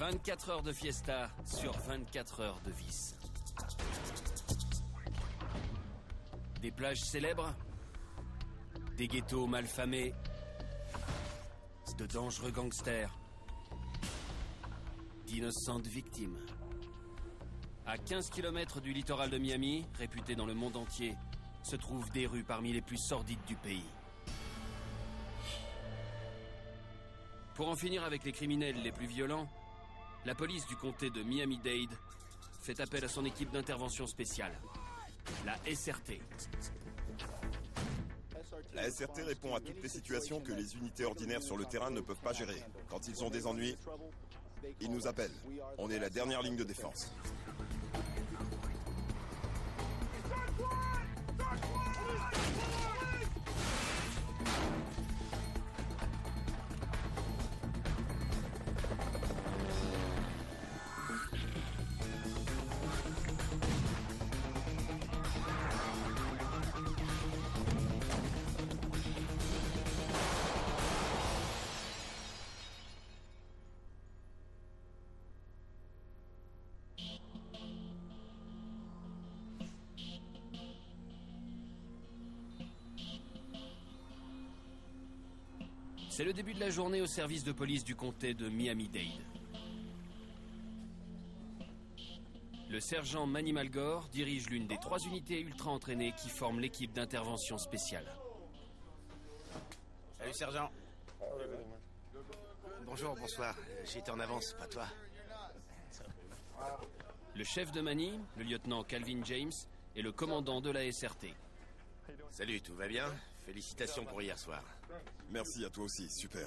24 heures de fiesta sur 24 heures de vice. Des plages célèbres, des ghettos malfamés, de dangereux gangsters, d'innocentes victimes. À 15 km du littoral de Miami, réputé dans le monde entier, se trouvent des rues parmi les plus sordides du pays. Pour en finir avec les criminels les plus violents, la police du comté de Miami-Dade fait appel à son équipe d'intervention spéciale, la SRT. La SRT répond à toutes les situations que les unités ordinaires sur le terrain ne peuvent pas gérer. Quand ils ont des ennuis, ils nous appellent. On est la dernière ligne de défense. C'est le début de la journée au service de police du comté de Miami-Dade. Le sergent Manny Malgore dirige l'une des 3 unités ultra entraînées qui forment l'équipe d'intervention spéciale. Salut sergent. Bonjour, bonsoir. J'étais en avance, pas toi. Le chef de Manny, le lieutenant Calvin James, est le commandant de la SRT. Salut, tout va bien? Félicitations pour hier soir. Merci à toi aussi, super.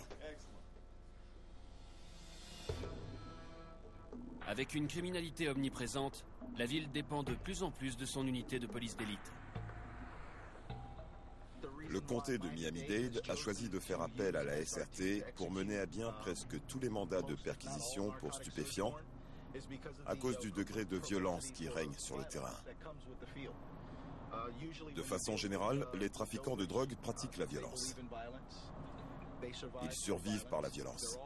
Avec une criminalité omniprésente, la ville dépend de plus en plus de son unité de police d'élite. Le comté de Miami-Dade a choisi de faire appel à la SRT pour mener à bien presque tous les mandats de perquisition pour stupéfiants à cause du degré de violence qui règne sur le terrain. De façon générale, les trafiquants de drogue pratiquent la violence. Ils survivent par la violence.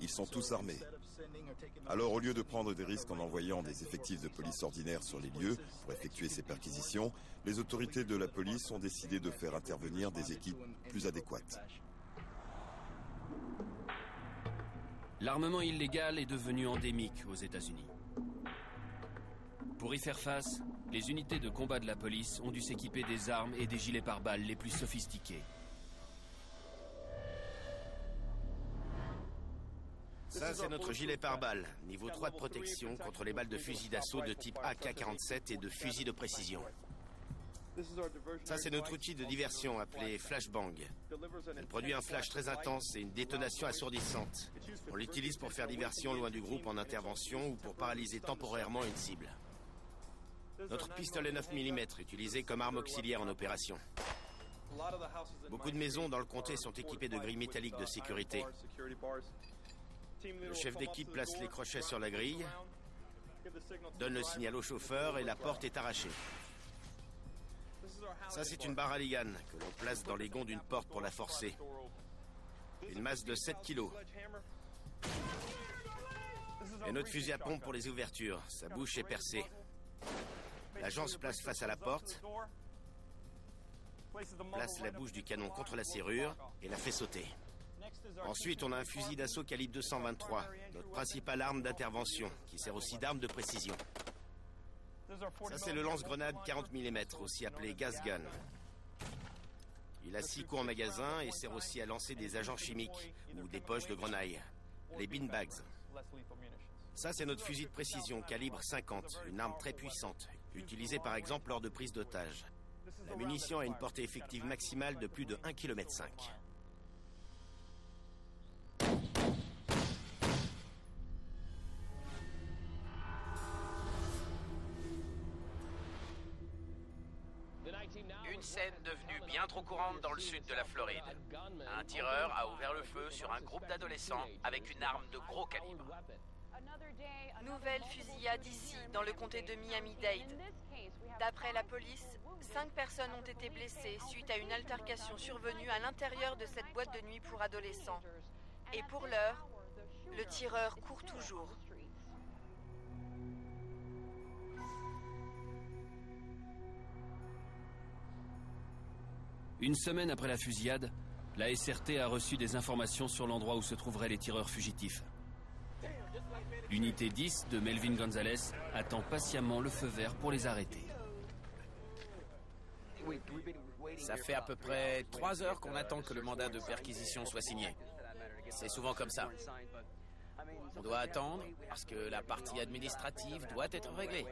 Ils sont tous armés. Alors, au lieu de prendre des risques en envoyant des effectifs de police ordinaires sur les lieux pour effectuer ces perquisitions, les autorités de la police ont décidé de faire intervenir des équipes plus adéquates. L'armement illégal est devenu endémique aux États-Unis. Pour y faire face, les unités de combat de la police ont dû s'équiper des armes et des gilets pare-balles les plus sophistiqués. Ça, c'est notre gilet pare-balles, niveau 3 de protection contre les balles de fusil d'assaut de type AK-47 et de fusil de précision. Ça, c'est notre outil de diversion appelé flashbang. Elle produit un flash très intense et une détonation assourdissante. On l'utilise pour faire diversion loin du groupe en intervention ou pour paralyser temporairement une cible. Notre pistolet 9 mm, utilisé comme arme auxiliaire en opération. Beaucoup de maisons dans le comté sont équipées de grilles métalliques de sécurité. Le chef d'équipe place les crochets sur la grille, donne le signal au chauffeur et la porte est arrachée. Ça, c'est une barre à Ligan que l'on place dans les gonds d'une porte pour la forcer. Une masse de 7 kilos. Et notre fusil à pompe pour les ouvertures. Sa bouche est percée. L'agent se place face à la porte, place la bouche du canon contre la serrure et la fait sauter. Ensuite, on a un fusil d'assaut calibre 223, notre principale arme d'intervention, qui sert aussi d'arme de précision. Ça, c'est le lance-grenade 40 mm, aussi appelé gas gun. Il a 6 coups en magasin et sert aussi à lancer des agents chimiques ou des poches de grenaille, les beanbags. Ça, c'est notre fusil de précision calibre 50, une arme très puissante, utilisée par exemple lors de prise d'otage. La munition a une portée effective maximale de plus de 1,5 km. Une scène devenue bien trop courante dans le sud de la Floride. Un tireur a ouvert le feu sur un groupe d'adolescents avec une arme de gros calibre. Nouvelle fusillade ici, dans le comté de Miami-Dade. D'après la police, 5 personnes ont été blessées suite à une altercation survenue à l'intérieur de cette boîte de nuit pour adolescents. Et pour l'heure, le tireur court toujours. Une semaine après la fusillade, la SRT a reçu des informations sur l'endroit où se trouveraient les tireurs fugitifs. L'unité 10 de Melvin Gonzalez attend patiemment le feu vert pour les arrêter. Ça fait à peu près 3 heures qu'on attend que le mandat de perquisition soit signé. C'est souvent comme ça. On doit attendre parce que la partie administrative doit être réglée.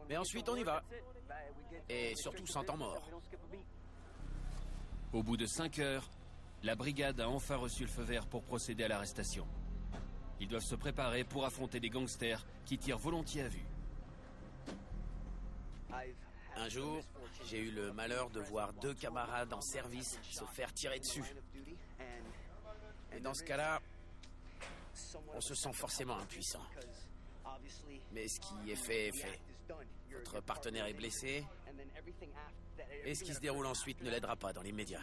Mais ensuite on y va. Et surtout sans temps mort. Au bout de 5 heures, la brigade a enfin reçu le feu vert pour procéder à l'arrestation. Ils doivent se préparer pour affronter des gangsters qui tirent volontiers à vue. Un jour, j'ai eu le malheur de voir 2 camarades en service se faire tirer dessus. Et dans ce cas-là, on se sent forcément impuissant. Mais ce qui est fait est fait. Votre partenaire est blessé, et ce qui se déroule ensuite ne l'aidera pas dans les médias.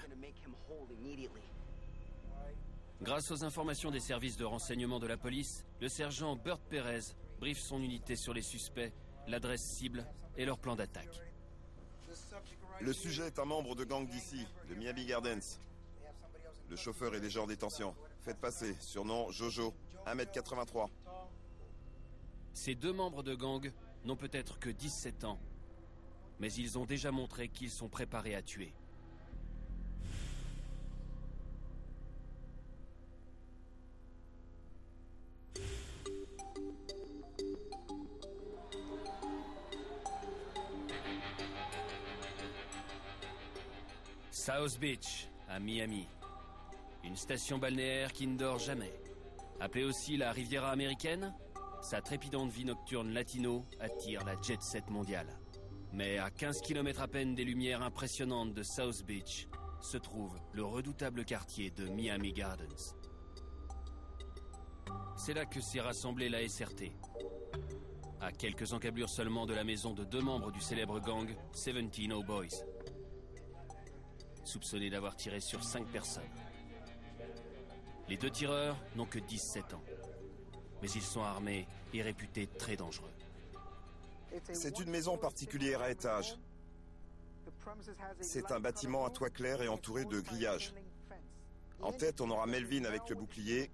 Grâce aux informations des services de renseignement de la police, le sergent Burt Perez briefe son unité sur les suspects, l'adresse cible et leur plan d'attaque. Le sujet est un membre de gang d'ici, de Miami Gardens. Le chauffeur est déjà en détention. Faites passer, surnom Jojo, 1m83. Ces 2 membres de gang n'ont peut-être que 17 ans, mais ils ont déjà montré qu'ils sont préparés à tuer. South Beach, à Miami. Une station balnéaire qui ne dort jamais. Appelée aussi la Riviera américaine, sa trépidante vie nocturne latino attire la jet-set mondiale. Mais à 15 km à peine des lumières impressionnantes de South Beach, se trouve le redoutable quartier de Miami Gardens. C'est là que s'est rassemblée la SRT. À quelques encablures seulement de la maison de 2 membres du célèbre gang 17 Oh Boys. Soupçonnés d'avoir tiré sur 5 personnes. Les 2 tireurs n'ont que 17 ans. Mais ils sont armés et réputés très dangereux. C'est une maison particulière à étage. C'est un bâtiment à toit clair et entouré de grillages. En tête, on aura Melvin avec le bouclier,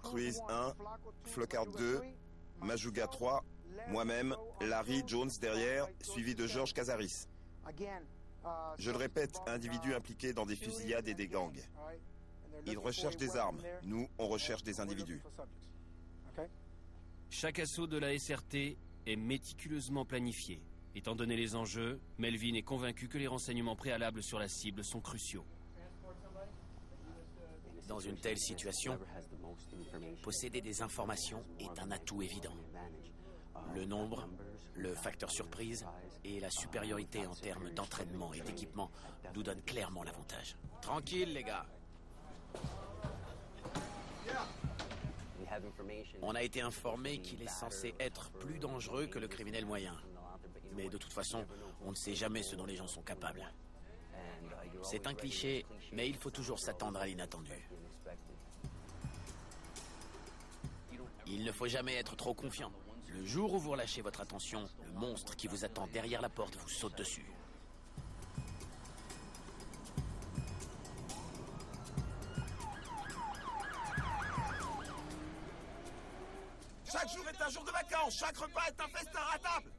Cruise 1, Flockhart 2, Majuga 3, moi-même, Larry Jones derrière, suivi de George Cazaris. Je le répète, individus impliqués dans des fusillades et des gangs. Ils recherchent des armes. Nous, on recherche des individus. Chaque assaut de la SRT est méticuleusement planifié. Étant donné les enjeux, Melvin est convaincu que les renseignements préalables sur la cible sont cruciaux. Dans une telle situation, posséder des informations est un atout évident. Le nombre, le facteur surprise et la supériorité en termes d'entraînement et d'équipement nous donnent clairement l'avantage. Tranquille, les gars. On a été informé qu'il est censé être plus dangereux que le criminel moyen. Mais de toute façon, on ne sait jamais ce dont les gens sont capables. C'est un cliché, mais il faut toujours s'attendre à l'inattendu. Il ne faut jamais être trop confiant. Le jour où vous relâchez votre attention, le monstre qui vous attend derrière la porte vous saute dessus. Chaque jour est un jour de vacances, chaque repas est un festin à table.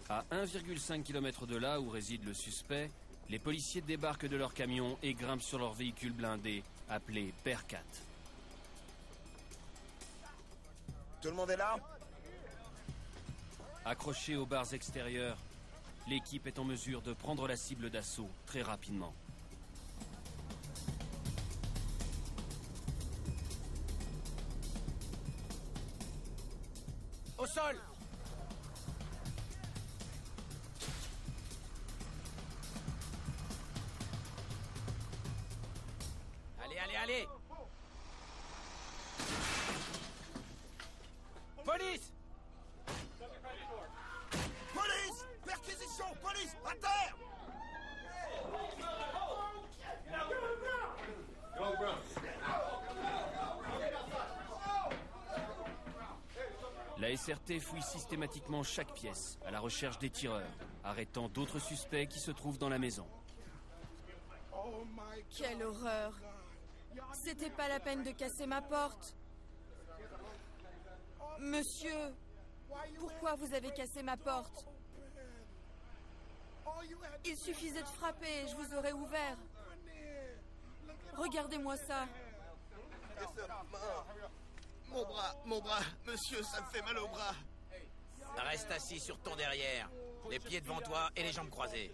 À 1,5 km de là où réside le suspect, les policiers débarquent de leur camion et grimpent sur leur véhicule blindé, appelé Bearcat. Tout le monde est là? Accrochée aux barres extérieures, l'équipe est en mesure de prendre la cible d'assaut très rapidement. Au sol! Allez, allez, allez! Police! Police! Perquisition! Police! À terre! La SRT fouille systématiquement chaque pièce à la recherche des tireurs, arrêtant d'autres suspects qui se trouvent dans la maison. Quelle horreur! C'était pas la peine de casser ma porte. Monsieur, pourquoi vous avez cassé ma porte? Il suffisait de frapper et je vous aurais ouvert. Regardez-moi ça. Mon bras, monsieur, ça me fait mal au bras. Reste assis sur ton derrière, les pieds devant toi et les jambes croisées.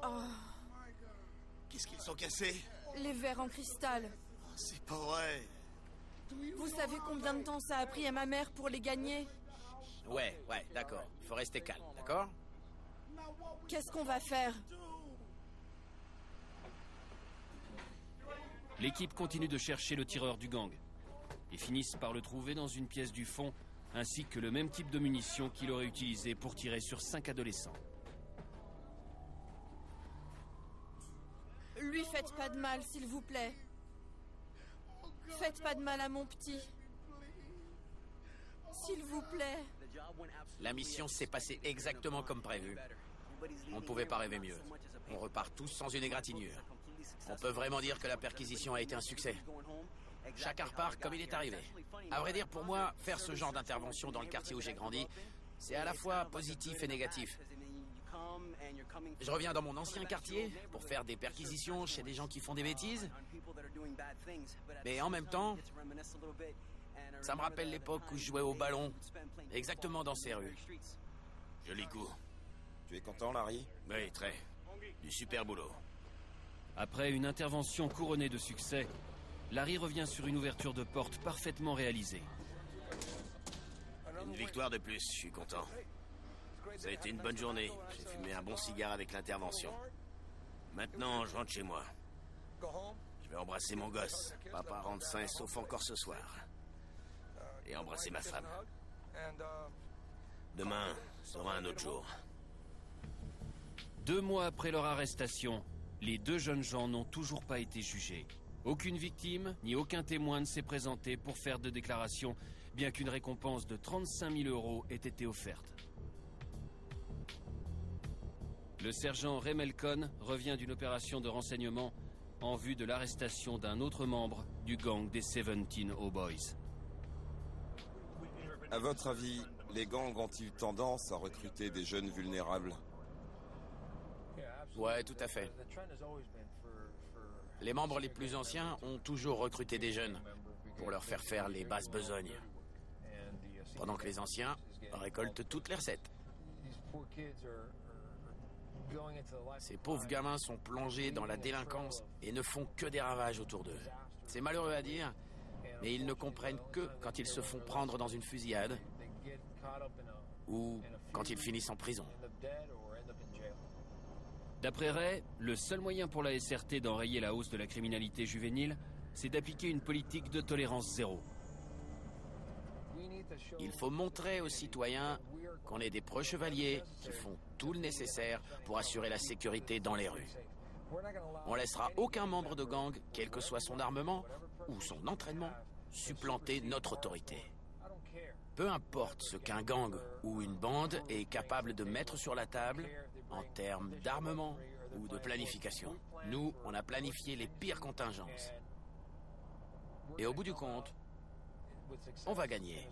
Oh, Qu'est-ce qu'ils sont cassés? les verres en cristal. C'est pas vrai. Vous savez combien de temps ça a pris à ma mère pour les gagner? Ouais, d'accord. Faut rester calme, d'accord? Qu'est-ce qu'on va faire? L'équipe continue de chercher le tireur du gang et finissent par le trouver dans une pièce du fond, ainsi que le même type de munitions qu'il aurait utilisé pour tirer sur 5 adolescents. Lui faites pas de mal, s'il vous plaît. Faites pas de mal à mon petit. S'il vous plaît. La mission s'est passée exactement comme prévu. On ne pouvait pas rêver mieux. On repart tous sans une égratignure. On peut vraiment dire que la perquisition a été un succès. Chacun repart comme il est arrivé. À vrai dire, pour moi, faire ce genre d'intervention dans le quartier où j'ai grandi, c'est à la fois positif et négatif. Je reviens dans mon ancien quartier pour faire des perquisitions chez des gens qui font des bêtises. Mais en même temps, ça me rappelle l'époque où je jouais au ballon, exactement dans ces rues. Joli coup. Tu es content, Larry? Oui, très. Du super boulot. Après une intervention couronnée de succès, Larry revient sur une ouverture de porte parfaitement réalisée. Une victoire de plus, je suis content. Ça a été une bonne journée. J'ai fumé un bon cigare avec l'intervention. Maintenant, je rentre chez moi. Je vais embrasser mon gosse. Papa rentre sain et sauf encore ce soir. Et embrasser ma femme. Demain sera un autre jour. 2 mois après leur arrestation, les 2 jeunes gens n'ont toujours pas été jugés. Aucune victime, ni aucun témoin ne s'est présenté pour faire de déclaration, bien qu'une récompense de 35 000 € ait été offerte. Le sergent Ray Melcon revient d'une opération de renseignement en vue de l'arrestation d'un autre membre du gang des 17 Oh Boys. À votre avis, les gangs ont-ils tendance à recruter des jeunes vulnérables? Ouais, tout à fait. Les membres les plus anciens ont toujours recruté des jeunes pour leur faire les basses besognes. Pendant que les anciens récoltent toutes les recettes. Ces pauvres gamins sont plongés dans la délinquance et ne font que des ravages autour d'eux. C'est malheureux à dire, mais ils ne comprennent que quand ils se font prendre dans une fusillade ou quand ils finissent en prison. D'après Ray, le seul moyen pour la SRT d'enrayer la hausse de la criminalité juvénile, c'est d'appliquer une politique de tolérance zéro. Il faut montrer aux citoyens qu'on est des preux chevaliers qui font tout le nécessaire pour assurer la sécurité dans les rues. On laissera aucun membre de gang, quel que soit son armement ou son entraînement, supplanter notre autorité. Peu importe ce qu'un gang ou une bande est capable de mettre sur la table en termes d'armement ou de planification. Nous, on a planifié les pires contingences. Et au bout du compte, on va gagner.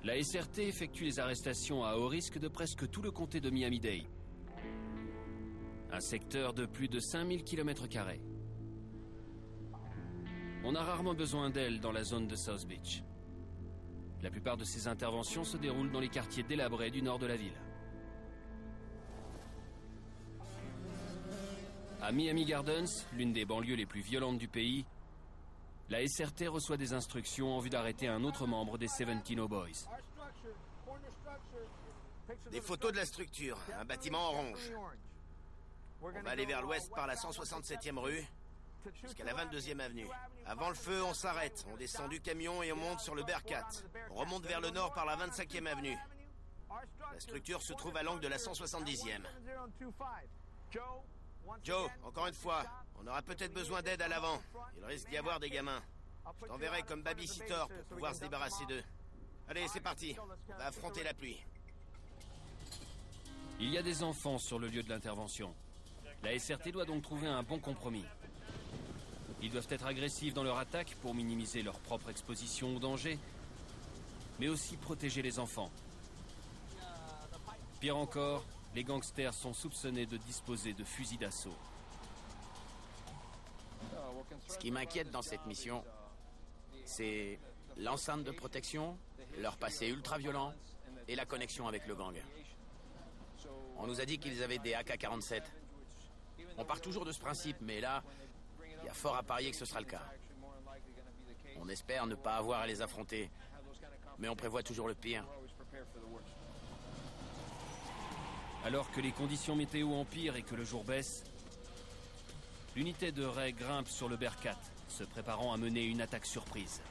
La SRT effectue les arrestations à haut risque de presque tout le comté de Miami-Dade. Un secteur de plus de 5000 km². On a rarement besoin d'elle dans la zone de South Beach. La plupart de ces interventions se déroulent dans les quartiers délabrés du nord de la ville. À Miami Gardens, l'une des banlieues les plus violentes du pays, la SRT reçoit des instructions en vue d'arrêter un autre membre des 17 Oh Boys. Des photos de la structure, un bâtiment orange. On va aller vers l'ouest par la 167e rue jusqu'à la 22e avenue. Avant le feu, on s'arrête, on descend du camion et on monte sur le Bearcat. On remonte vers le nord par la 25e avenue. La structure se trouve à l'angle de la 170e. Joe, encore une fois, on aura peut-être besoin d'aide à l'avant. Il risque d'y avoir des gamins. Je t'enverrai comme babysitter pour pouvoir se débarrasser d'eux. Allez, c'est parti. On va affronter la pluie. Il y a des enfants sur le lieu de l'intervention. La SRT doit donc trouver un bon compromis. Ils doivent être agressifs dans leur attaque pour minimiser leur propre exposition au danger, mais aussi protéger les enfants. Pire encore, les gangsters sont soupçonnés de disposer de fusils d'assaut. Ce qui m'inquiète dans cette mission, c'est l'enceinte de protection, leur passé ultra-violent et la connexion avec le gang. On nous a dit qu'ils avaient des AK-47. On part toujours de ce principe, mais là, il y a fort à parier que ce sera le cas. On espère ne pas avoir à les affronter, mais on prévoit toujours le pire. Alors que les conditions météo empirent et que le jour baisse, l'unité de Ray grimpe sur le Bearcat, se préparant à mener une attaque surprise.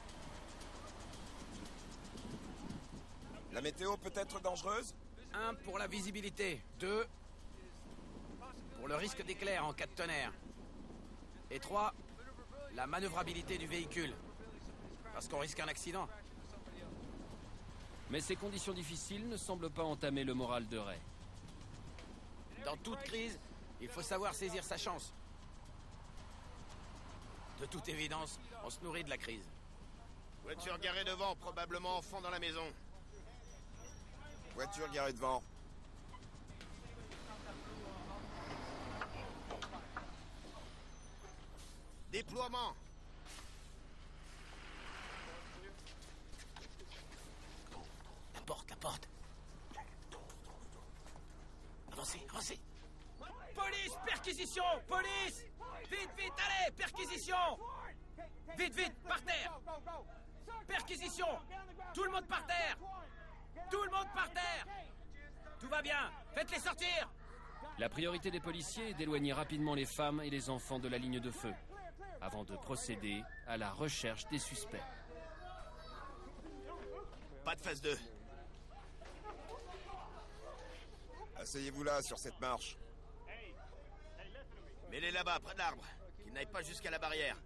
La météo peut être dangereuse? 1 pour la visibilité, 2 pour le risque d'éclair en cas de tonnerre, et 3 la manœuvrabilité du véhicule, parce qu'on risque un accident. Mais ces conditions difficiles ne semblent pas entamer le moral de Ray. Dans toute crise, il faut savoir saisir sa chance. De toute évidence, on se nourrit de la crise. Voiture garée devant, probablement enfant dans la maison. Voiture garée devant. Déploiement. La porte. Avancez, avancez. Police, perquisition, police! Vite, allez, perquisition! Vite, par terre! Perquisition! Tout le monde par terre! Tout le monde par terre! Tout va bien, faites-les sortir! La priorité des policiers est d'éloigner rapidement les femmes et les enfants de la ligne de feu, avant de procéder à la recherche des suspects. Pas de phase 2. Asseyez-vous là, sur cette marche. Mets-les là-bas, près de l'arbre. Qu'ils n'aillent pas jusqu'à la barrière.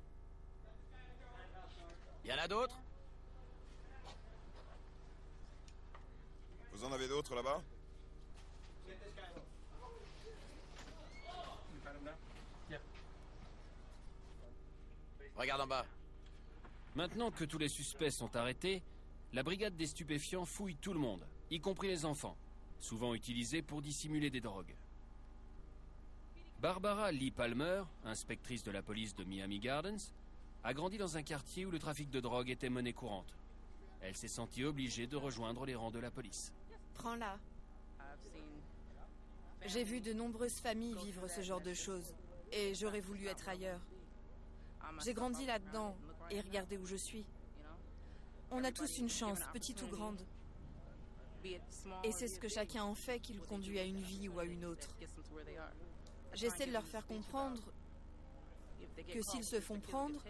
Y en a d'autres? Vous en avez d'autres là-bas? Regarde en bas. Maintenant que tous les suspects sont arrêtés, la brigade des stupéfiants fouille tout le monde, y compris les enfants, souvent utilisés pour dissimuler des drogues. Barbara Lee Palmer, inspectrice de la police de Miami Gardens, a grandi dans un quartier où le trafic de drogue était monnaie courante. Elle s'est sentie obligée de rejoindre les rangs de la police. Prends-la. J'ai vu de nombreuses familles vivre ce genre de choses, et j'aurais voulu être ailleurs. J'ai grandi là-dedans, et regardez où je suis. On a tous une chance, petite ou grande. Et c'est ce que chacun en fait qui le conduit à une vie ou à une autre. J'essaie de leur faire comprendre que s'ils se font prendre,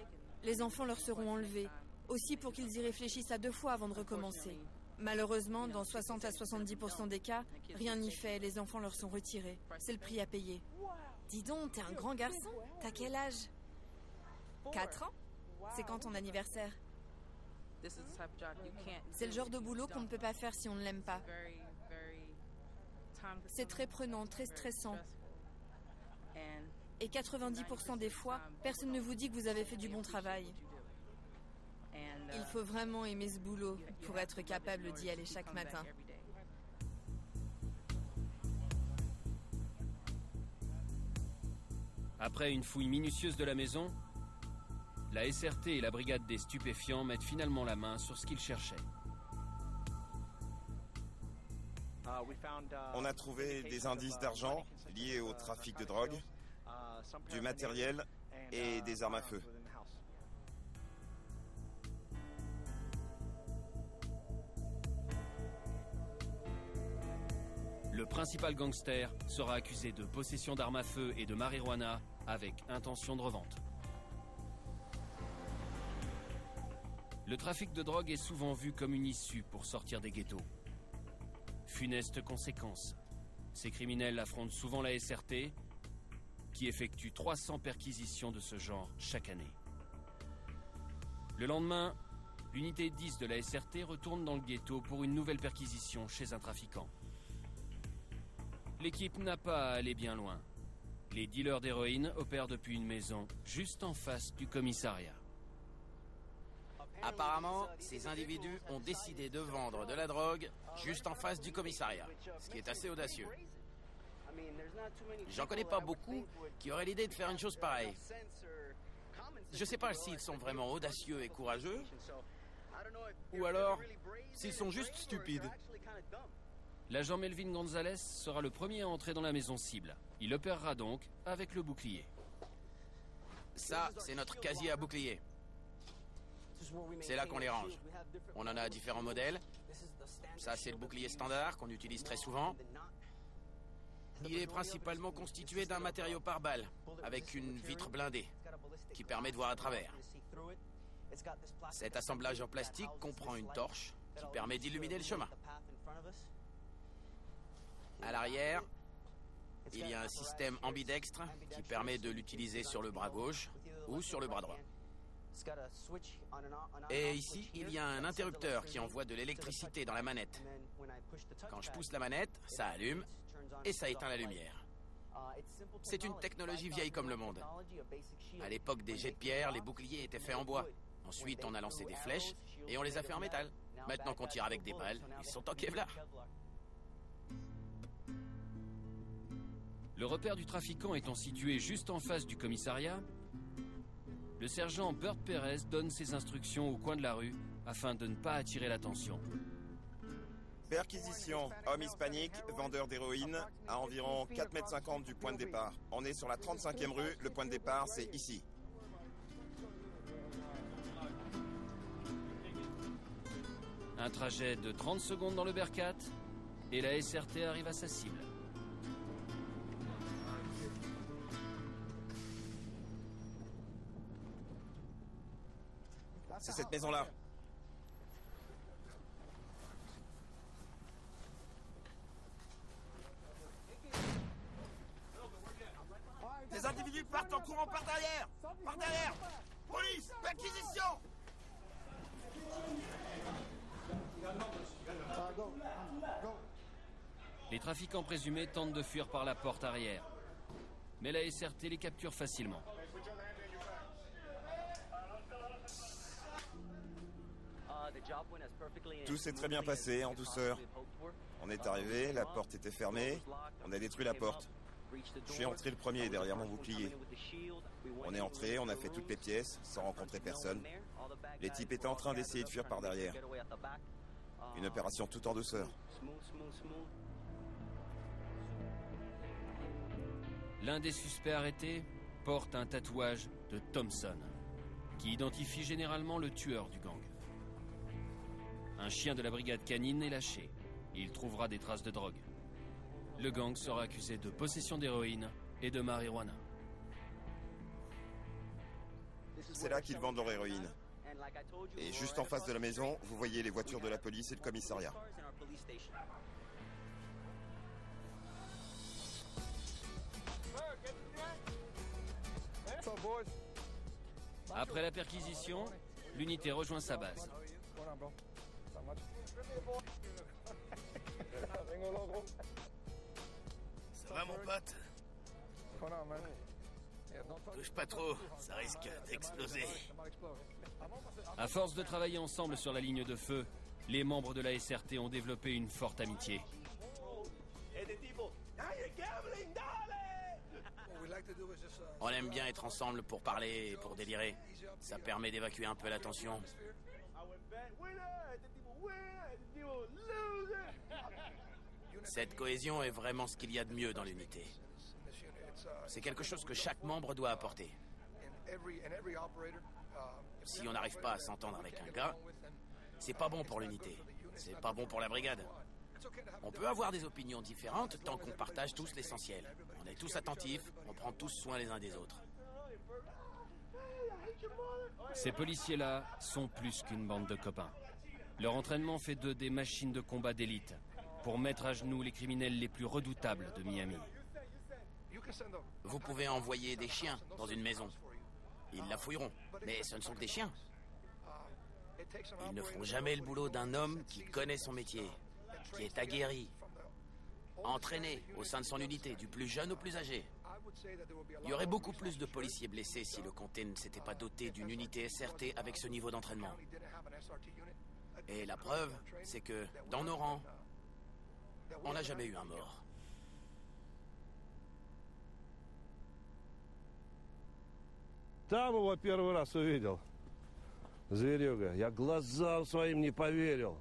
les enfants leur seront enlevés, aussi pour qu'ils y réfléchissent à 2 fois avant de recommencer. Malheureusement, dans 60 à 70% des cas, rien n'y fait, les enfants leur sont retirés. C'est le prix à payer. Dis donc, t'es un grand garçon? T'as quel âge? 4 ans? C'est quand ton anniversaire? C'est le genre de boulot qu'on ne peut pas faire si on ne l'aime pas. C'est très prenant, très stressant. Et 90% des fois, personne ne vous dit que vous avez fait du bon travail. Il faut vraiment aimer ce boulot pour être capable d'y aller chaque matin. Après une fouille minutieuse de la maison, la SRT et la brigade des stupéfiants mettent finalement la main sur ce qu'ils cherchaient. On a trouvé des indices d'argent liés au trafic de drogue, du matériel et des armes à feu. Le principal gangster sera accusé de possession d'armes à feu et de marijuana avec intention de revente. Le trafic de drogue est souvent vu comme une issue pour sortir des ghettos. Funeste conséquence. Ces criminels affrontent souvent la SRT qui effectue 300 perquisitions de ce genre chaque année. Le lendemain, l'unité 10 de la SRT retourne dans le ghetto pour une nouvelle perquisition chez un trafiquant. L'équipe n'a pas à aller bien loin. Les dealers d'héroïne opèrent depuis une maison juste en face du commissariat. Apparemment, ces individus ont décidé de vendre de la drogue juste en face du commissariat, ce qui est assez audacieux. J'en connais pas beaucoup qui auraient l'idée de faire une chose pareille. Je sais pas s'ils sont vraiment audacieux et courageux, ou alors s'ils sont juste stupides. L'agent Melvin Gonzalez sera le premier à entrer dans la maison cible. Il opérera donc avec le bouclier. Ça, c'est notre casier à bouclier. C'est là qu'on les range. On en a différents modèles. Ça, c'est le bouclier standard qu'on utilise très souvent. Il est principalement constitué d'un matériau pare-balles, avec une vitre blindée, qui permet de voir à travers. Cet assemblage en plastique comprend une torche, qui permet d'illuminer le chemin. À l'arrière, il y a un système ambidextre qui permet de l'utiliser sur le bras gauche ou sur le bras droit. Et ici, il y a un interrupteur qui envoie de l'électricité dans la manette. Quand je pousse la manette, ça allume et ça éteint la lumière. C'est une technologie vieille comme le monde. À l'époque des jets de pierre, les boucliers étaient faits en bois. Ensuite, on a lancé des flèches et on les a fait en métal. Maintenant qu'on tire avec des balles, ils sont en Kevlar. Le repère du trafiquant étant situé juste en face du commissariat, le sergent Burt Perez donne ses instructions au coin de la rue afin de ne pas attirer l'attention. Perquisition, homme hispanique, vendeur d'héroïne, à environ 4,50 m du point de départ. On est sur la 35e rue, le point de départ c'est ici. Un trajet de 30 secondes dans le Bearcat et la SRT arrive à sa cible. C'est cette maison-là. Les individus partent en courant par derrière! Par derrière! Police! Perquisition! Les trafiquants présumés tentent de fuir par la porte arrière. Mais la SRT les capture facilement. Tout s'est très bien passé, en douceur. On est arrivé, la porte était fermée, on a détruit la porte. Je suis entré le premier derrière mon bouclier. On est entré, on a fait toutes les pièces, sans rencontrer personne. Les types étaient en train d'essayer de fuir par derrière. Une opération tout en douceur. L'un des suspects arrêtés porte un tatouage de Thompson, qui identifie généralement le tueur du gang. Un chien de la brigade canine est lâché. Il trouvera des traces de drogue. Le gang sera accusé de possession d'héroïne et de marijuana. C'est là qu'ils vendent leur héroïne. Et juste en face de la maison, vous voyez les voitures de la police et le commissariat. Après la perquisition, l'unité rejoint sa base. Ça va mon pote? Touche pas trop, ça risque d'exploser. À force de travailler ensemble sur la ligne de feu, les membres de la SRT ont développé une forte amitié. On aime bien être ensemble pour parler et pour délirer. Ça permet d'évacuer un peu la tension. Cette cohésion est vraiment ce qu'il y a de mieux dans l'unité. C'est quelque chose que chaque membre doit apporter. Si on n'arrive pas à s'entendre avec un gars, c'est pas bon pour l'unité. C'est pas bon pour la brigade. On peut avoir des opinions différentes tant qu'on partage tous l'essentiel. On est tous attentifs, on prend tous soin les uns des autres. Ces policiers-là sont plus qu'une bande de copains. Leur entraînement fait d'eux des machines de combat d'élite pour mettre à genoux les criminels les plus redoutables de Miami. Vous pouvez envoyer des chiens dans une maison. Ils la fouilleront, mais ce ne sont que des chiens. Ils ne feront jamais le boulot d'un homme qui connaît son métier, qui est aguerri, entraîné au sein de son unité, du plus jeune au plus âgé. Il y aurait beaucoup plus de policiers blessés si le comté ne s'était pas doté d'une unité SRT avec ce niveau d'entraînement. Et la preuve, c'est que, dans nos rangs, on n'a jamais eu un mort. Там его первый раз увидел. Зверюга. Я глазам своим не поверил.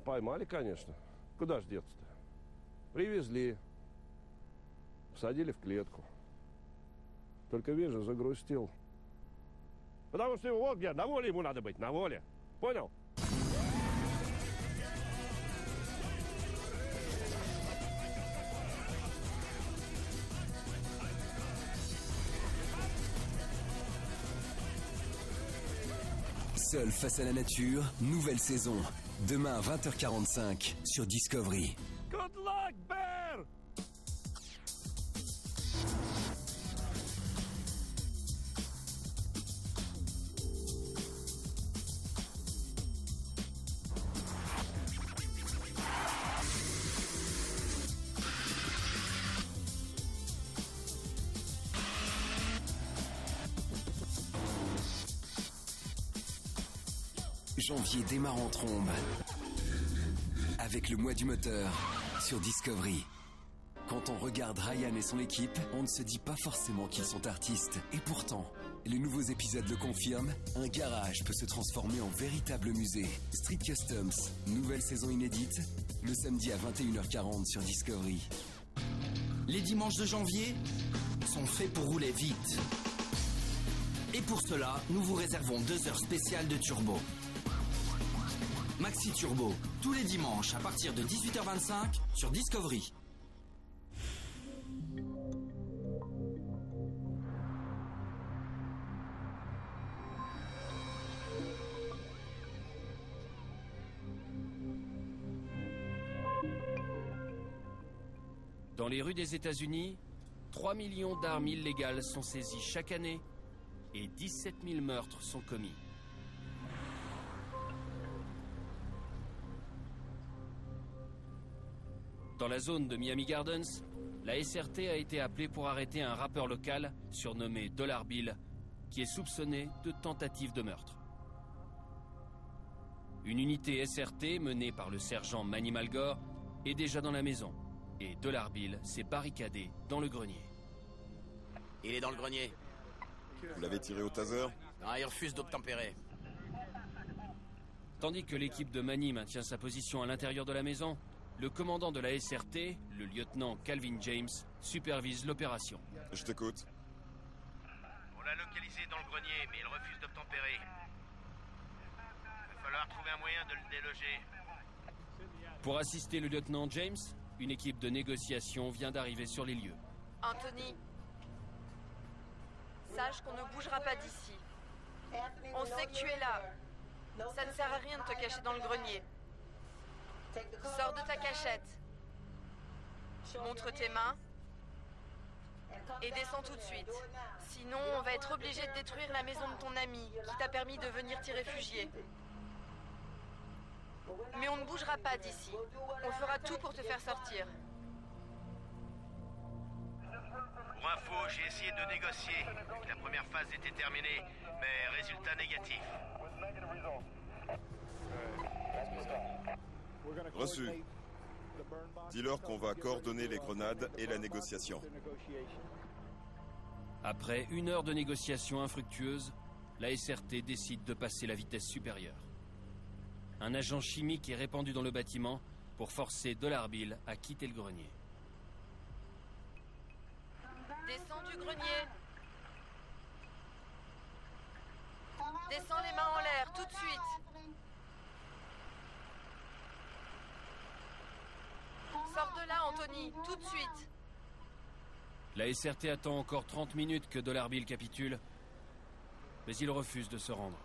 Поймали, конечно. Куда ж деться-то? Привезли. Посадили в клетку. Только вижу, загрустил. Потому что вот где, на воле ему надо быть, на воле. Понял? Seul face à la nature, nouvelle saison. Demain à 20h45 sur Discovery. Good luck, Bear! Janvier démarre en trombe avec le mois du moteur sur Discovery. Quand on regarde Ryan et son équipe, on ne se dit pas forcément qu'ils sont artistes. Et pourtant, les nouveaux épisodes le confirment, un garage peut se transformer en véritable musée. Street Customs, nouvelle saison inédite, le samedi à 21h40 sur Discovery. Les dimanches de janvier sont faits pour rouler vite. Et pour cela, nous vous réservons 2 heures spéciales de turbo. Maxi Turbo, tous les dimanches à partir de 18h25 sur Discovery. Dans les rues des États-Unis, 3 millions d'armes illégales sont saisies chaque année et 17 000 meurtres sont commis. Dans la zone de Miami Gardens, la SRT a été appelée pour arrêter un rappeur local surnommé Dollar Bill, qui est soupçonné de tentative de meurtre. Une unité SRT menée par le sergent Manny Malgore est déjà dans la maison, et Dollar Bill s'est barricadé dans le grenier. Il est dans le grenier. Vous l'avez tiré au taser? Non, il refuse d'obtempérer. Tandis que l'équipe de Manny maintient sa position à l'intérieur de la maison, le commandant de la SRT, le lieutenant Calvin James, supervise l'opération. Je t'écoute. On l'a localisé dans le grenier, mais il refuse d'obtempérer. Il va falloir trouver un moyen de le déloger. Pour assister le lieutenant James, une équipe de négociation vient d'arriver sur les lieux. Anthony, sache qu'on ne bougera pas d'ici. On sait que tu es là. Ça ne sert à rien de te cacher dans le grenier. Sors de ta cachette. Montre tes mains. Et descends tout de suite. Sinon, on va être obligé de détruire la maison de ton ami, qui t'a permis de venir t'y réfugier. Mais on ne bougera pas d'ici. On fera tout pour te faire sortir. Pour info, j'ai essayé de négocier. La première phase était terminée, mais résultat négatif. Reçu. Dis-leur qu'on va coordonner les grenades et la négociation. Après 1 heure de négociation infructueuse, la SRT décide de passer la vitesse supérieure. Un agent chimique est répandu dans le bâtiment pour forcer Dollar Bill à quitter le grenier. Descends du grenier. Descends les mains en l'air, tout de suite. Sors de là, Anthony, tout de suite. La SRT attend encore 30 minutes que Dollar Bill capitule, mais il refuse de se rendre.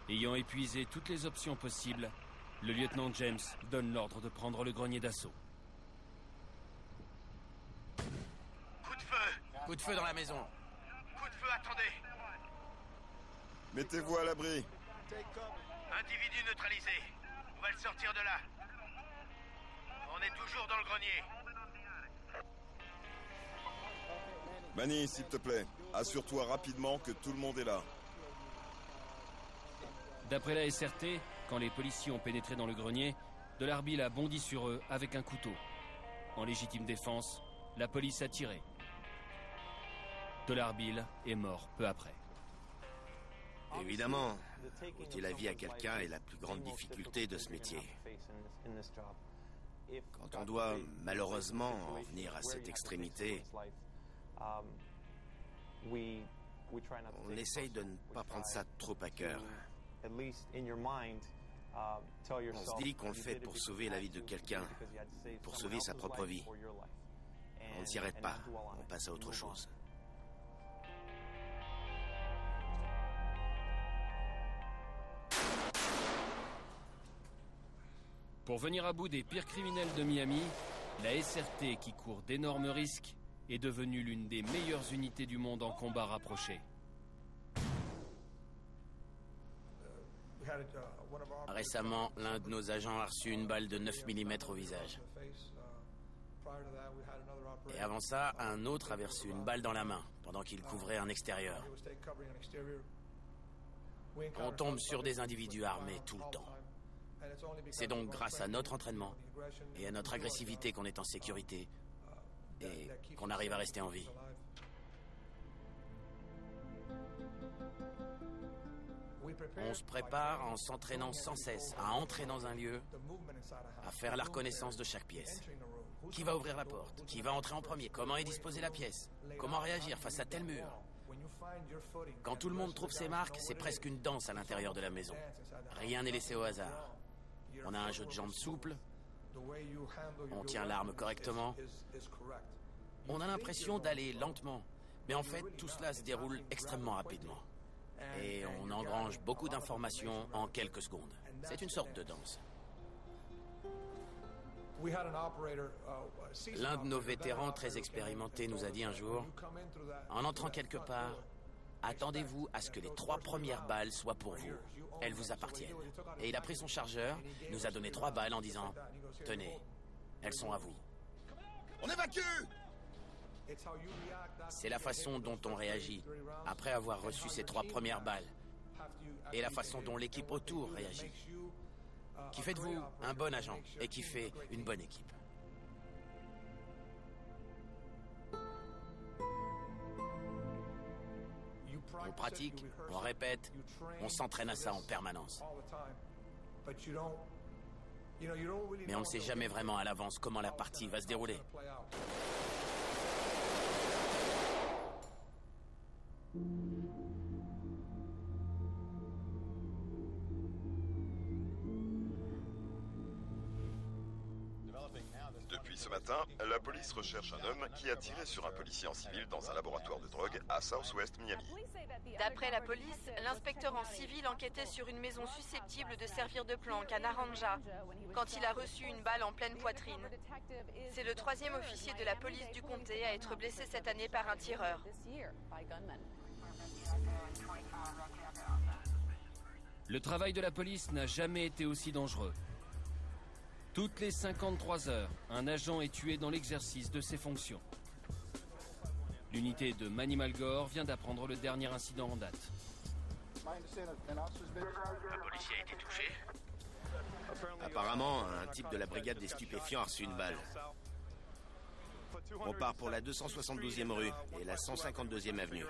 Ayant épuisé toutes les options possibles, le lieutenant James donne l'ordre de prendre le grenier d'assaut. Coup de feu dans la maison. Coup de feu, attendez. Mettez-vous à l'abri. Individu neutralisé. On va le sortir de là. On est toujours dans le grenier. Manny, s'il te plaît, assure-toi rapidement que tout le monde est là. D'après la SRT, quand les policiers ont pénétré dans le grenier, Dollarbill a bondi sur eux avec un couteau. En légitime défense, la police a tiré. Dollarbill est mort peu après. Évidemment, ôter la vie à quelqu'un est la plus grande difficulté de ce métier. Quand on doit malheureusement en venir à cette extrémité, on essaye de ne pas prendre ça trop à cœur. On se dit qu'on le fait pour sauver la vie de quelqu'un, pour sauver sa propre vie. On ne s'y arrête pas, on passe à autre chose. Pour venir à bout des pires criminels de Miami, la SRT, qui court d'énormes risques, est devenue l'une des meilleures unités du monde en combat rapproché. Récemment, l'un de nos agents a reçu une balle de 9 mm au visage. Et avant ça, un autre avait reçu une balle dans la main, pendant qu'il couvrait un extérieur. On tombe sur des individus armés tout le temps. C'est donc grâce à notre entraînement et à notre agressivité qu'on est en sécurité et qu'on arrive à rester en vie. On se prépare en s'entraînant sans cesse à entrer dans un lieu, à faire la reconnaissance de chaque pièce. Qui va ouvrir la porte? Qui va entrer en premier? Comment est disposée la pièce? Comment réagir face à tel mur? Quand tout le monde trouve ses marques, c'est presque une danse à l'intérieur de la maison. Rien n'est laissé au hasard. On a un jeu de jambes souple, on tient l'arme correctement, on a l'impression d'aller lentement, mais en fait tout cela se déroule extrêmement rapidement. Et on engrange beaucoup d'informations en quelques secondes. C'est une sorte de danse. L'un de nos vétérans très expérimentés nous a dit un jour, en entrant quelque part, attendez-vous à ce que les 3 premières balles soient pour vous. Elles vous appartiennent. Et il a pris son chargeur, nous a donné 3 balles en disant, tenez, elles sont à vous. On évacue! C'est la façon dont on réagit après avoir reçu ces 3 premières balles. Et la façon dont l'équipe autour réagit. Qui fait de vous un bon agent et qui fait une bonne équipe. On pratique, on répète, on s'entraîne à ça en permanence. Mais on ne sait jamais vraiment à l'avance comment la partie va se dérouler. Depuis ce matin, la police recherche un homme qui a tiré sur un policier en civil dans un laboratoire de drogue à Southwest Miami. D'après la police, l'inspecteur en civil enquêtait sur une maison susceptible de servir de planque à Naranja quand il a reçu une balle en pleine poitrine. C'est le 3e officier de la police du comté à être blessé cette année par un tireur. Le travail de la police n'a jamais été aussi dangereux. Toutes les 53 heures, un agent est tué dans l'exercice de ses fonctions. L'unité de Manny Malgore vient d'apprendre le dernier incident en date. Un policier a été touché. Apparemment, un type de la brigade des stupéfiants a reçu une balle. On part pour la 272e rue et la 152e avenue.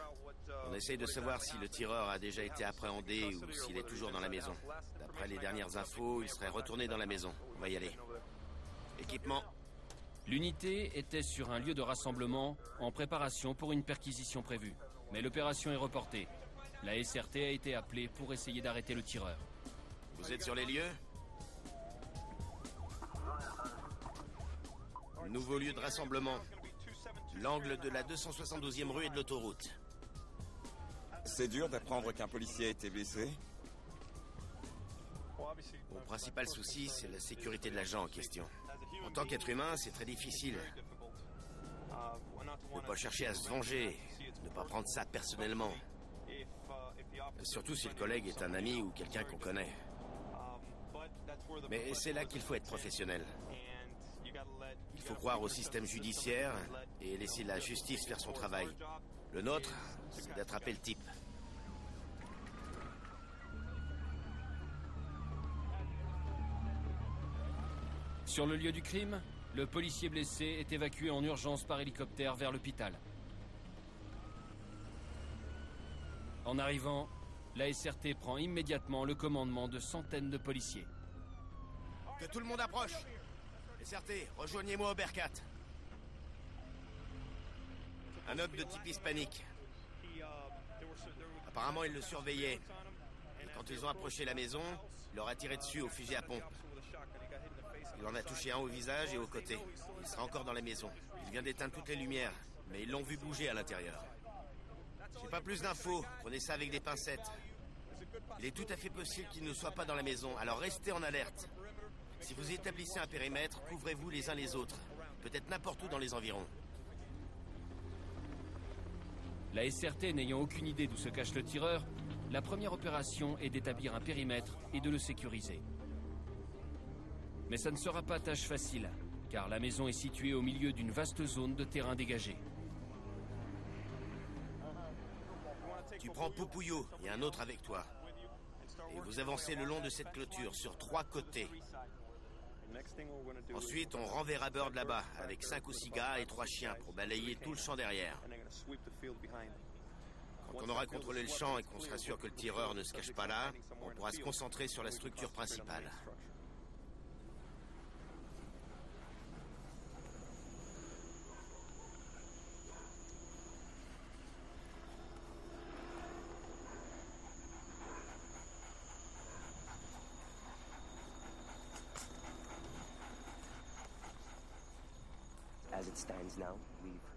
On essaye de savoir si le tireur a déjà été appréhendé ou s'il est toujours dans la maison. D'après les dernières infos, il serait retourné dans la maison. On va y aller. Équipement. L'unité était sur un lieu de rassemblement en préparation pour une perquisition prévue. Mais l'opération est reportée. La SRT a été appelée pour essayer d'arrêter le tireur. Vous êtes sur les lieux? Nouveau lieu de rassemblement. L'angle de la 272e rue et de l'autoroute. C'est dur d'apprendre qu'un policier a été blessé. Mon principal souci, c'est la sécurité de l'agent en question. En tant qu'être humain, c'est très difficile. Ne pas chercher à se venger, ne pas prendre ça personnellement. Surtout si le collègue est un ami ou quelqu'un qu'on connaît. Mais c'est là qu'il faut être professionnel. Il faut croire au système judiciaire et laisser la justice faire son travail. Le nôtre, c'est d'attraper le type. Sur le lieu du crime, le policier blessé est évacué en urgence par hélicoptère vers l'hôpital. En arrivant, la SRT prend immédiatement le commandement de centaines de policiers. Que tout le monde approche. SRT, rejoignez-moi au Bercat. Un homme de type hispanique. Apparemment, il le surveillait. Et quand ils ont approché la maison, il leur a tiré dessus au fusil à pompe. Il en a touché un au visage et au côté. Il sera encore dans la maison. Il vient d'éteindre toutes les lumières, mais ils l'ont vu bouger à l'intérieur. J'ai pas plus d'infos. Prenez ça avec des pincettes. Il est tout à fait possible qu'il ne soit pas dans la maison, alors restez en alerte. Si vous établissez un périmètre, couvrez-vous les uns les autres. Peut-être n'importe où dans les environs. La SRT n'ayant aucune idée d'où se cache le tireur, la première opération est d'établir un périmètre et de le sécuriser. Mais ça ne sera pas tâche facile, car la maison est située au milieu d'une vaste zone de terrain dégagé. Tu prends Poupouillou et un autre avec toi. Et vous avancez le long de cette clôture, sur 3 côtés. Ensuite, on renverra Bird là-bas, avec 5 ou 6 gars et 3 chiens, pour balayer tout le champ derrière. Quand on aura contrôlé le champ et qu'on sera sûr que le tireur ne se cache pas là, on pourra se concentrer sur la structure principale.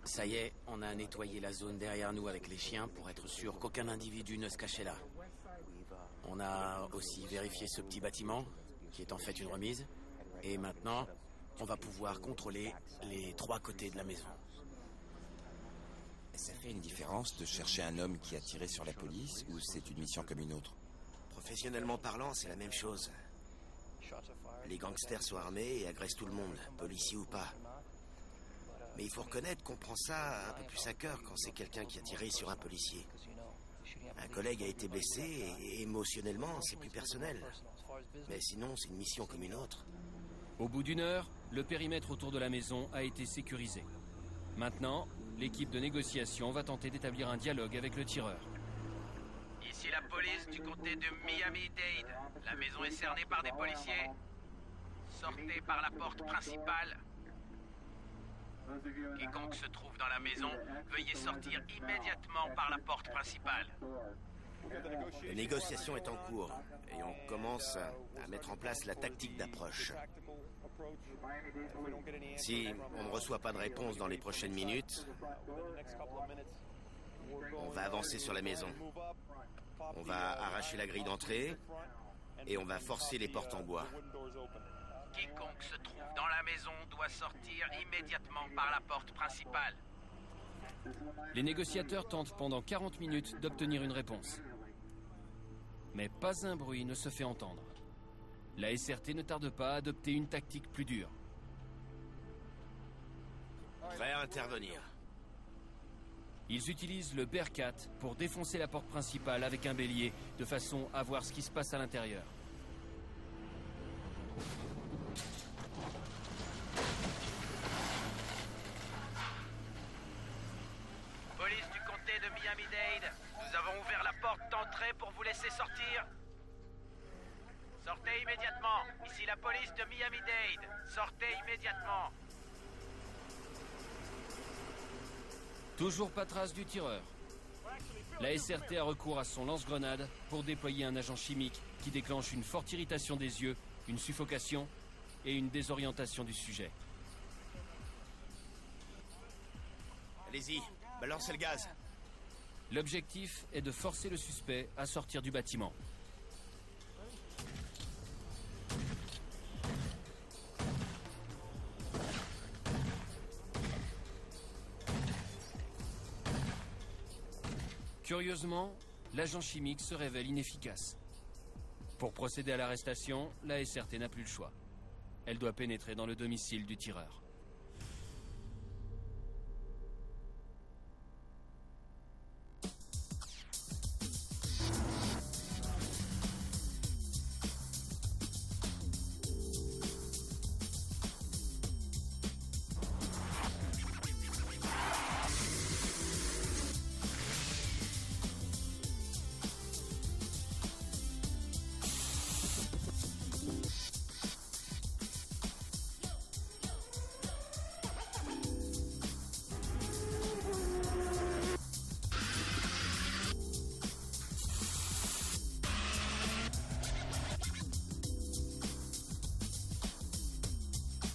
Ça y est, on a nettoyé la zone derrière nous avec les chiens pour être sûr qu'aucun individu ne se cachait là. On a aussi vérifié ce petit bâtiment, qui est en fait une remise. Et maintenant, on va pouvoir contrôler les 3 côtés de la maison. Ça fait une différence de chercher un homme qui a tiré sur la police ou c'est une mission comme une autre? Professionnellement parlant, c'est la même chose. Les gangsters sont armés et agressent tout le monde, policier ou pas. Mais il faut reconnaître qu'on prend ça un peu plus à cœur quand c'est quelqu'un qui a tiré sur un policier. Un collègue a été blessé et émotionnellement, c'est plus personnel. Mais sinon, c'est une mission comme une autre. Au bout d'1 heure, le périmètre autour de la maison a été sécurisé. Maintenant, l'équipe de négociation va tenter d'établir un dialogue avec le tireur. Ici la police du comté de Miami-Dade. La maison est cernée par des policiers. Sortez par la porte principale. Quiconque se trouve dans la maison, veuillez sortir immédiatement par la porte principale. La négociation est en cours et on commence à mettre en place la tactique d'approche. Si on ne reçoit pas de réponse dans les prochaines minutes, on va avancer sur la maison. On va arracher la grille d'entrée et on va forcer les portes en bois. Quiconque se trouve dans la maison doit sortir immédiatement par la porte principale. Les négociateurs tentent pendant 40 minutes d'obtenir une réponse. Mais pas un bruit ne se fait entendre. La SRT ne tarde pas à adopter une tactique plus dure. Prêt à intervenir. Ils utilisent le Bearcat pour défoncer la porte principale avec un bélier, de façon à voir ce qui se passe à l'intérieur. Police du comté de Miami-Dade, nous avons ouvert la porte d'entrée pour vous laisser sortir. Sortez immédiatement. Ici la police de Miami-Dade. Sortez immédiatement. Toujours pas trace du tireur. La SRT a recours à son lance-grenade pour déployer un agent chimique qui déclenche une forte irritation des yeux, une suffocation et une désorientation du sujet. Allez-y, balancez le gaz. L'objectif est de forcer le suspect à sortir du bâtiment. Curieusement, l'agent chimique se révèle inefficace. Pour procéder à l'arrestation, la SRT n'a plus le choix. Elle doit pénétrer dans le domicile du tireur.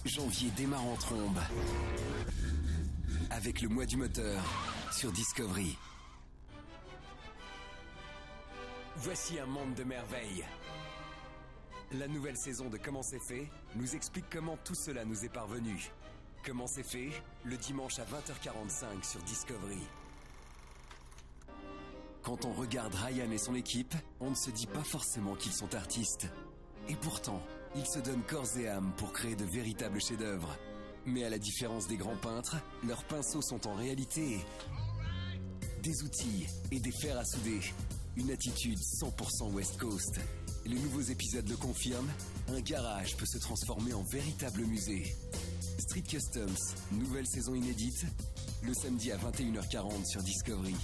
Janvier démarre en trombe avec le mois du moteur sur Discovery. Voici un monde de merveilles. La nouvelle saison de Comment c'est fait nous explique comment tout cela nous est parvenu. Comment c'est fait, le dimanche à 20h45 sur Discovery. Quand on regarde Ryan et son équipe, on ne se dit pas forcément qu'ils sont artistes. Et pourtant, ils se donnent corps et âme pour créer de véritables chefs-d'œuvre. Mais à la différence des grands peintres, leurs pinceaux sont en réalité des outils et des fers à souder. Une attitude 100% West Coast. Les nouveaux épisodes le confirment, un garage peut se transformer en véritable musée. Street Customs, nouvelle saison inédite, le samedi à 21h40 sur Discovery.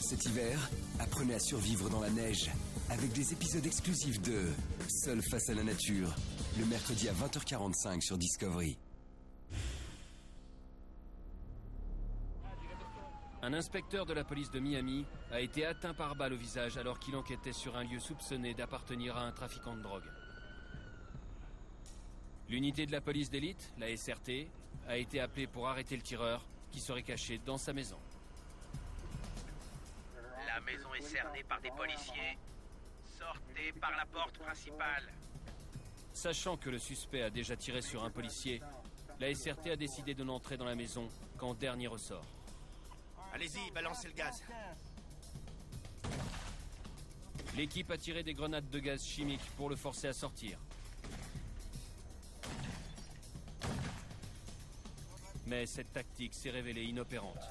Cet hiver, apprenez à survivre dans la neige avec des épisodes exclusifs de Seul face à la nature, le mercredi à 20h45 sur Discovery. Un inspecteur de la police de Miami a été atteint par balle au visage alors qu'il enquêtait sur un lieu soupçonné d'appartenir à un trafiquant de drogue. L'unité de la police d'élite, la SRT, a été appelée pour arrêter le tireur qui serait caché dans sa maison. La maison est cernée par des policiers. Sortez par la porte principale. Sachant que le suspect a déjà tiré sur un policier, la SRT a décidé de n'entrer dans la maison qu'en dernier ressort. Allez-y, balancez le gaz. L'équipe a tiré des grenades de gaz chimique pour le forcer à sortir. Mais cette tactique s'est révélée inopérante.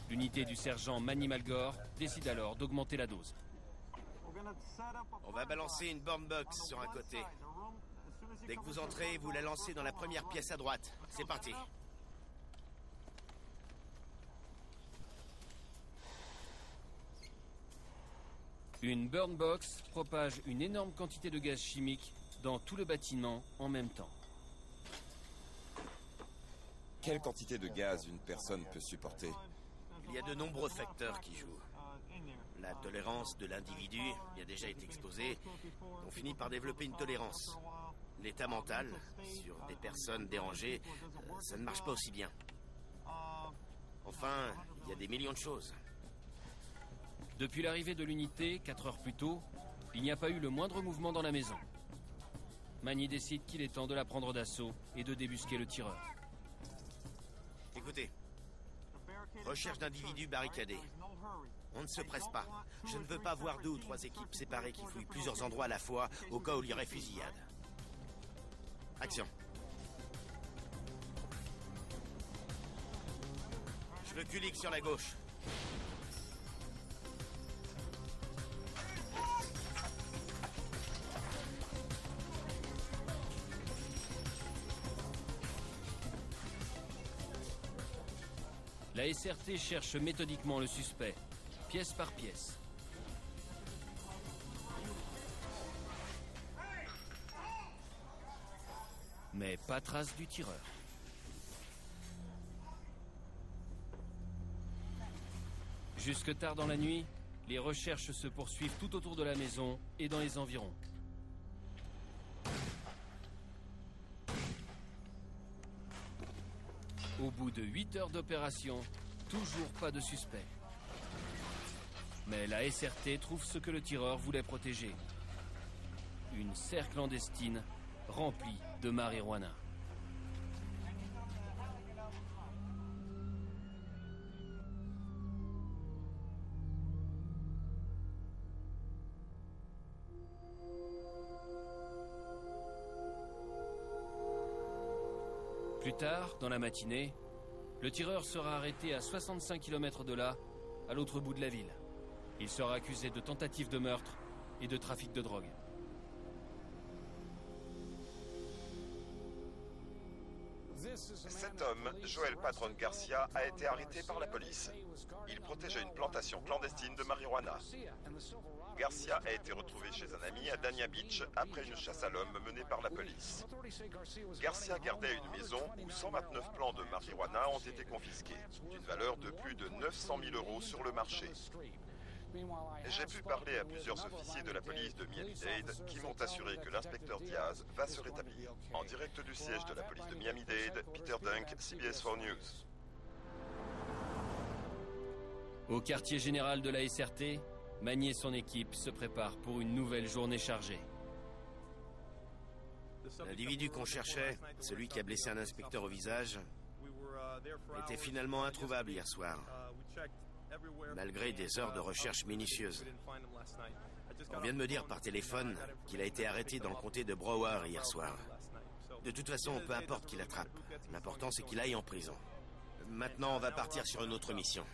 L'unité du sergent Manny Malgore décide alors d'augmenter la dose. On va balancer une bomb box sur un côté. Dès que vous entrez, vous la lancez dans la première pièce à droite. C'est parti. Une burn box propage une énorme quantité de gaz chimique dans tout le bâtiment en même temps. Quelle quantité de gaz une personne peut supporter? Il y a de nombreux facteurs qui jouent. La tolérance de l'individu y a déjà été exposée. On finit par développer une tolérance. L'état mental, sur des personnes dérangées, ça ne marche pas aussi bien. Enfin, il y a des millions de choses. Depuis l'arrivée de l'unité, 4 heures plus tôt, il n'y a pas eu le moindre mouvement dans la maison. Manny décide qu'il est temps de la prendre d'assaut et de débusquer le tireur. Écoutez, recherche d'individus barricadés. On ne se presse pas. Je ne veux pas voir 2 ou 3 équipes séparées qui fouillent plusieurs endroits à la fois au cas où il y aurait fusillade. Action. Je veux Kulik sur la gauche. La SRT cherche méthodiquement le suspect, pièce par pièce. Mais pas trace du tireur. Jusque tard dans la nuit, les recherches se poursuivent tout autour de la maison et dans les environs. Au bout de 8 heures d'opération, toujours pas de suspect. Mais la SRT trouve ce que le tireur voulait protéger. Une serre clandestine remplie de marijuana. Plus tard, dans la matinée, le tireur sera arrêté à 65 km de là, à l'autre bout de la ville. Il sera accusé de tentative de meurtre et de trafic de drogue. Cet homme, Joel Padron Garcia, a été arrêté par la police. Il protégeait une plantation clandestine de marijuana. Garcia a été retrouvé chez un ami à Dania Beach après une chasse à l'homme menée par la police. Garcia gardait une maison où 129 plants de marijuana ont été confisqués, d'une valeur de plus de 900 000 € sur le marché. J'ai pu parler à plusieurs officiers de la police de Miami-Dade qui m'ont assuré que l'inspecteur Diaz va se rétablir. En direct du siège de la police de Miami-Dade, Peter Dunk, CBS 4 News. Au quartier général de la SRT, Magny et son équipe se préparent pour une nouvelle journée chargée. L'individu qu'on cherchait, celui qui a blessé un inspecteur au visage, était finalement introuvable hier soir, malgré des heures de recherche minutieuses. On vient de me dire par téléphone qu'il a été arrêté dans le comté de Broward hier soir. De toute façon, peu importe qui l'attrape. L'important, c'est qu'il aille en prison. Maintenant, on va partir sur une autre mission.